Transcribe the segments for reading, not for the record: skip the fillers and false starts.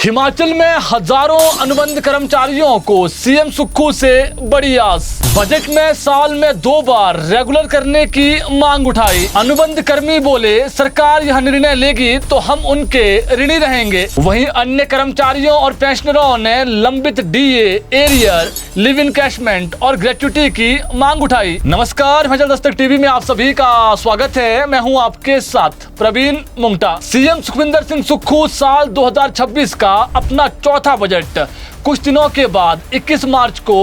हिमाचल में हजारों अनुबंध कर्मचारियों को सीएम सुक्खू से बड़ी आस। बजट में साल में 2 बार रेगुलर करने की मांग उठाई। अनुबंध कर्मी बोले, सरकार यह निर्णय लेगी तो हम उनके ऋणी रहेंगे। वहीं अन्य कर्मचारियों और पेंशनरों ने लंबित डीए, एरियर, लिव इनकैशमेंट और ग्रेच्युटी की मांग उठाई। नमस्कार, हिमाचल दस्तक टीवी में आप सभी का स्वागत है। मैं हूं आपके साथ प्रवीण मुंगटा। सीएम सुखविंदर सिंह सुक्खू साल 2026 का अपना चौथा बजट कुछ दिनों के बाद 21 मार्च को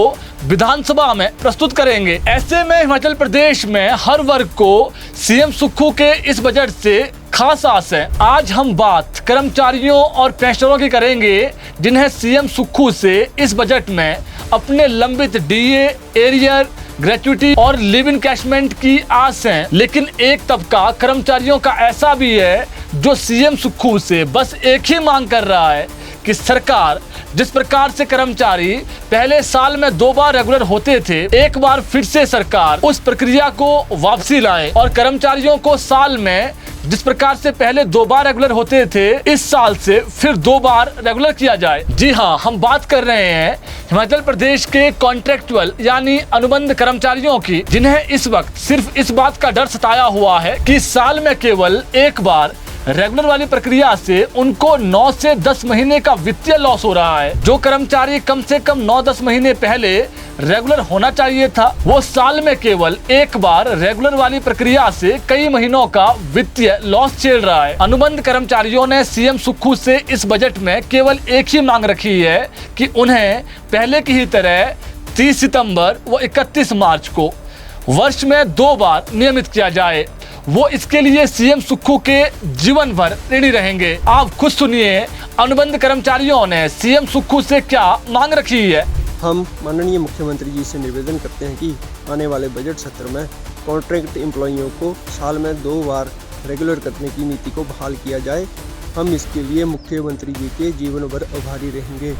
विधानसभा में प्रस्तुत करेंगे। ऐसे में हिमाचल प्रदेश में हर वर्ग को सीएम सुक्खू के इस बजट से खास आस है। आज हम बात कर्मचारियों और पेंशनरों की करेंगे जिन्हें सीएम सुक्खू से इस बजट में अपने लंबित डीए, एरियर, ग्रेच्युटी और लिव इनकैशमेंट की आस है। लेकिन एक तबका कर्मचारियों का ऐसा भी है जो सीएम सुक्खू से बस एक ही मांग कर रहा है कि सरकार जिस प्रकार से कर्मचारी पहले साल में 2 बार रेगुलर होते थे, एक बार फिर से सरकार उस प्रक्रिया को वापसी लाए और कर्मचारियों को साल में जिस प्रकार से पहले 2 बार रेगुलर होते थे, इस साल से फिर 2 बार रेगुलर किया जाए। जी हाँ, हम बात कर रहे हैं हिमाचल प्रदेश के कॉन्ट्रैक्चुअल यानी अनुबंध कर्मचारियों की, जिन्हें इस वक्त सिर्फ इस बात का डर सताया हुआ है कि साल में केवल एक बार रेगुलर वाली प्रक्रिया से उनको 9 से 10 महीने का वित्तीय लॉस हो रहा है। जो कर्मचारी कम से कम 9-10 महीने पहले रेगुलर होना चाहिए था, वो साल में केवल एक बार रेगुलर वाली प्रक्रिया से कई महीनों का वित्तीय लॉस झेल रहा है। अनुबंध कर्मचारियों ने सीएम सुक्खू से इस बजट में केवल एक ही मांग रखी है कि उन्हें पहले की ही तरह 30 सितंबर व 31 मार्च को वर्ष में 2 बार नियमित किया जाए। वो इसके लिए सीएम सुक्खू के जीवन भर ऋणी रहेंगे। आप खुद सुनिए अनुबंध कर्मचारियों ने सीएम सुक्खू से क्या मांग रखी है। हम माननीय मुख्यमंत्री जी से निवेदन करते हैं कि आने वाले बजट सत्र में कॉन्ट्रैक्ट एम्प्लॉइयों को साल में 2 बार रेगुलर करने की नीति को बहाल किया जाए। हम इसके लिए मुख्यमंत्री जी के जीवन भर आभारी रहेंगे।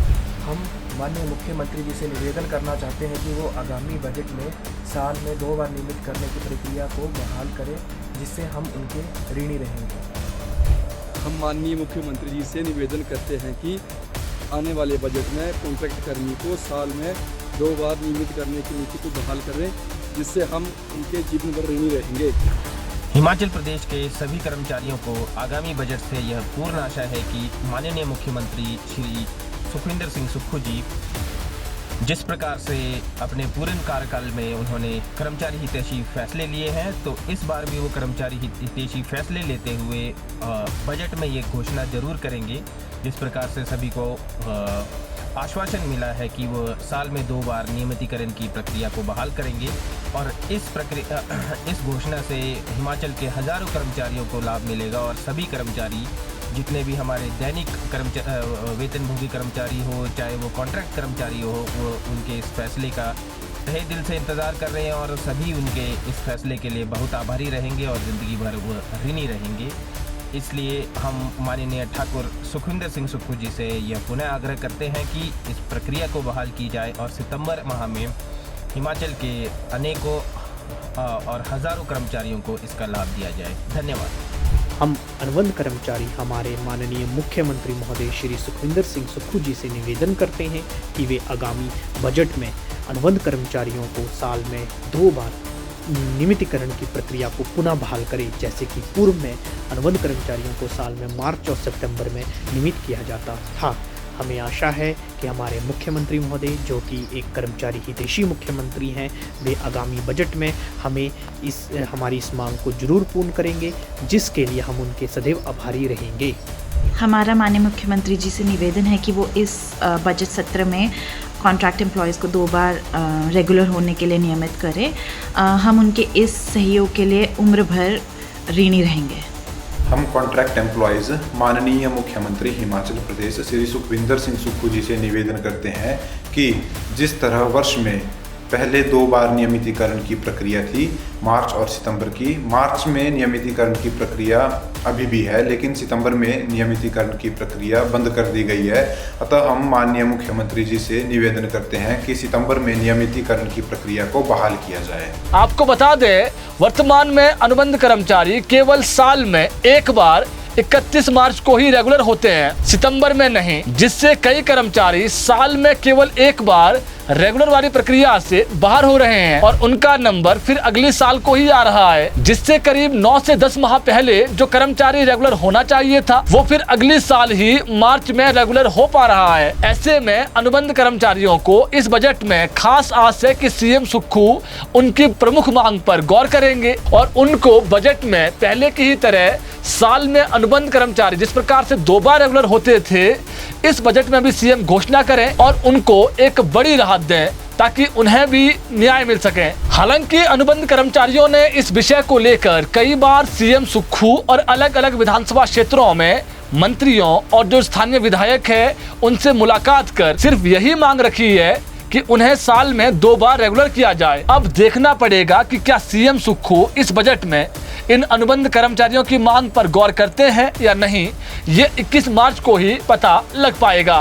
हम माननीय मुख्यमंत्री जी से निवेदन करना चाहते हैं कि वो आगामी बजट में साल में 2 बार नियमित करने की प्रक्रिया को बहाल करें, जिससे हम उनके ऋणी रहेंगे। हम माननीय मुख्यमंत्री जी से निवेदन करते हैं कि आने वाले बजट में कॉन्ट्रैक्ट कर्मी को साल में 2 बार नियमित करने की नीति को बहाल करें, जिससे हम उनके जीवन भर ऋणी रहेंगे। हिमाचल प्रदेश के सभी कर्मचारियों को आगामी बजट से यह पूर्ण आशा है कि माननीय मुख्यमंत्री श्री सुखविंदर सिंह सुक्खू जी जिस प्रकार से अपने पूर्ण कार्यकाल में उन्होंने कर्मचारी हितैषी फैसले लिए हैं, तो इस बार भी वो कर्मचारी हितैषी फैसले लेते हुए बजट में ये घोषणा जरूर करेंगे, जिस प्रकार से सभी को आश्वासन मिला है कि वो साल में 2 बार नियमितीकरण की प्रक्रिया को बहाल करेंगे। और इस घोषणा से हिमाचल के हजारों कर्मचारियों को लाभ मिलेगा और सभी कर्मचारी, जितने भी हमारे दैनिक वेतनभोगी कर्मचारी हो, चाहे वो कॉन्ट्रैक्ट कर्मचारी हो, वो उनके इस फैसले का तहे दिल से इंतज़ार कर रहे हैं और सभी उनके इस फैसले के लिए बहुत आभारी रहेंगे और ज़िंदगी भर वो ऋणी रहेंगे। इसलिए हम माननीय ठाकुर सुखविंदर सिंह सुक्खू जी से यह पुनः आग्रह करते हैं कि इस प्रक्रिया को बहाल की जाए और सितंबर माह में हिमाचल के अनेकों और हज़ारों कर्मचारियों को इसका लाभ दिया जाए। धन्यवाद। हम अनुबंध कर्मचारी हमारे माननीय मुख्यमंत्री महोदय श्री सुखविंदर सिंह सुक्खू जी से निवेदन करते हैं कि वे आगामी बजट में अनुबंध कर्मचारियों को साल में 2 बार नियमितीकरण की प्रक्रिया को पुनः बहाल करें, जैसे कि पूर्व में अनुबंध कर्मचारियों को साल में मार्च और सितंबर में नियमित किया जाता था। हमें आशा है कि हमारे मुख्यमंत्री महोदय, जो कि एक कर्मचारी हितैषी मुख्यमंत्री हैं, वे आगामी बजट में हमें हमारी इस मांग को जरूर पूर्ण करेंगे, जिसके लिए हम उनके सदैव आभारी रहेंगे। हमारा माननीय मुख्यमंत्री जी से निवेदन है कि वो इस बजट सत्र में कॉन्ट्रैक्ट एम्प्लॉयज़ को 2 बार रेगुलर होने के लिए नियमित करें। हम उनके इस सहयोग के लिए उम्र भर ऋणी रहेंगे। हम कॉन्ट्रैक्ट एम्प्लॉयज़ माननीय मुख्यमंत्री हिमाचल प्रदेश श्री सुखविंदर सिंह सुक्खू जी से निवेदन करते हैं कि जिस तरह वर्ष में पहले 2 बार नियमितीकरण की प्रक्रिया थी, मार्च और सितंबर की। मार्च में नियमितीकरण की प्रक्रिया अभी भी है, लेकिन सितंबर में नियमितीकरण की प्रक्रिया बंद कर दी गई है। अतः हम माननीय मुख्यमंत्री जी से निवेदन करते हैं कि सितंबर में नियमितीकरण की प्रक्रिया को बहाल किया जाए। आपको बता दें, वर्तमान में अनुबंध कर्मचारी केवल साल में एक बार 31 मार्च को ही रेगुलर होते हैं, सितंबर में नहीं, जिससे कई कर्मचारी साल में केवल एक बार रेगुलर वाली प्रक्रिया से बाहर हो रहे हैं और उनका नंबर फिर अगले साल को ही आ रहा है, जिससे करीब 9 से 10 माह पहले जो कर्मचारी रेगुलर होना चाहिए था वो फिर अगले साल ही मार्च में रेगुलर हो पा रहा है। ऐसे में अनुबंध कर्मचारियों को इस बजट में खास आस है कि सीएम सुक्खू उनकी प्रमुख मांग पर गौर करेंगे और उनको बजट में पहले की ही तरह साल में अनुबंध कर्मचारी जिस प्रकार से 2 बार रेगुलर होते थे, इस बजट में भी सीएम घोषणा करें और उनको एक बड़ी राहत दें ताकि उन्हें भी न्याय मिल सके। हालांकि अनुबंध कर्मचारियों ने इस विषय को लेकर कई बार सीएम सुक्खू और अलग अलग विधानसभा क्षेत्रों में मंत्रियों और जो स्थानीय विधायक है उनसे मुलाकात कर सिर्फ यही मांग रखी है कि उन्हें साल में 2 बार रेगुलर किया जाए। अब देखना पड़ेगा कि क्या सीएम सुक्खू इस बजट में इन अनुबंध कर्मचारियों की मांग पर गौर करते हैं या नहीं, ये 21 मार्च को ही पता लग पाएगा।